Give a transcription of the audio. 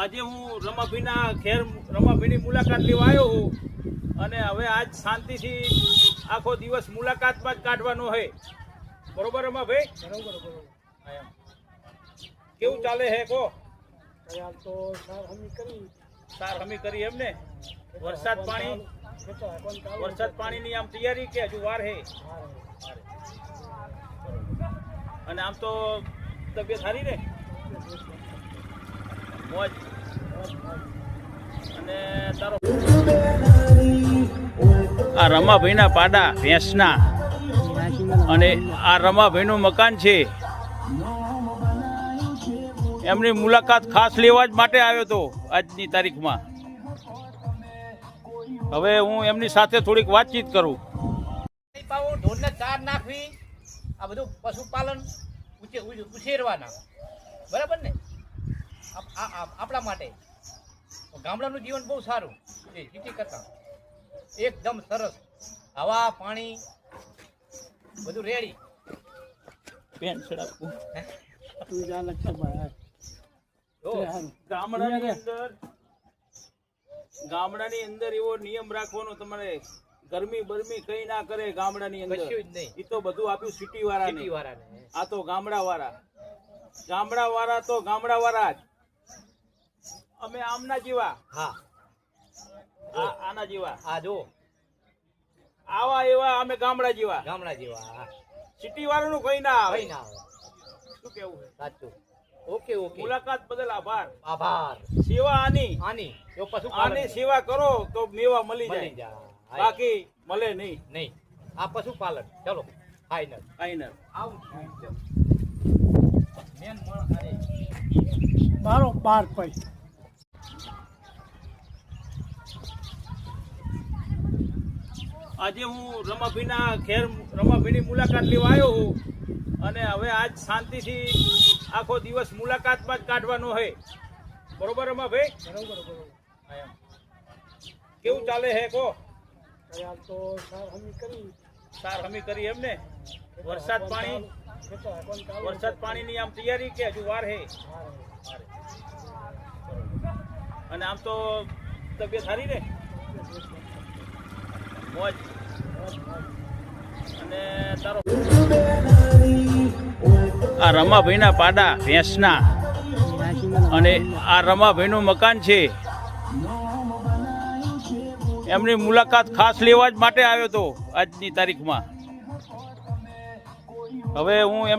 આજે હું રમાભીના ઘેર રમાભીની મુલાકાત લેવા આવ્યો હું અને હવે આજ શાંતિથી આખો દિવસ મુલાકાતમાં જ કાઢવાનો છે. બરોબર રમાભાઈ? બરોબર. કેવું ચાલે હે કો? તો સાર હમી કરી એમ ને? વરસાદ પાણીની આમ તૈયારી કે હજુ વાર હે? અને આમ તો તબિયત સારી ને? મોજ. અને તારો આ રમાભાઈના પાડા ભેંસના અને આ રમાભાઈનું મકાન છે. એમની મુલાકાત ખાસ લેવા જ માટે આવ્યો હતો આજની તારીખમાં. હવે હું એમની સાથે થોડીક વાતચીત કરું. ઢોરને ચાર નાખવી, આ બધું પશુપાલન ઉછેરવાના, બરાબર ને? આપણા માટે ગામડાનું જીવન બહુ સારું છે સિટી કરતા, એકદમ સરસ. હવા પાણી બધું રેડી. ગામડાની અંદર એવો નિયમ રાખવાનો તમારે, ગરમી બરમી કઈ ના કરે ગામડાની અંદર. એ તો બધું આપ્યું સિટી વાળા. આ તો ગામડા વાળા તો ગામડા વાળા જ. અમે આમના જેવા. હા, આના જેવા. આ જો આવા એવા અમે ગામડા જેવા. સિટી વાળાનું કઈ ના આવે. શું કેવું છે? સાચું. ઓકે. મુલાકાત બદલ આભાર. સેવા આની સેવા કરો તો મેવા મળી જાય, બાકી મળે નહીં. આ પશુપાલન. ચલો ફાઈનલ. મારો 12 પૈ. આજે હું રમાભીના ઘેર રમાભીની મુલાકાત લેવા આવ્યો હું અને હવે આજ શાંતિથી આખો દિવસ મુલાકાતમાં જ કાઢવાનો છે. બરોબર રમાભાઈ? બરોબર. કેવું ચાલે હે કો? તો સાર હમી કરી એમ ને? વરસાદ પાણીની આમ તૈયારી કે હજુ વાર હે? અને આમ તો તબિયત સારી ને? મોજ. અને તારો આ રમાભાઈના પાડા ભેંસના અને આ રમાભાઈનું મકાન છે. એમની મુલાકાત ખાસ લેવા જ માટે આવ્યો હતો આજની તારીખમાં. હવે હું એમ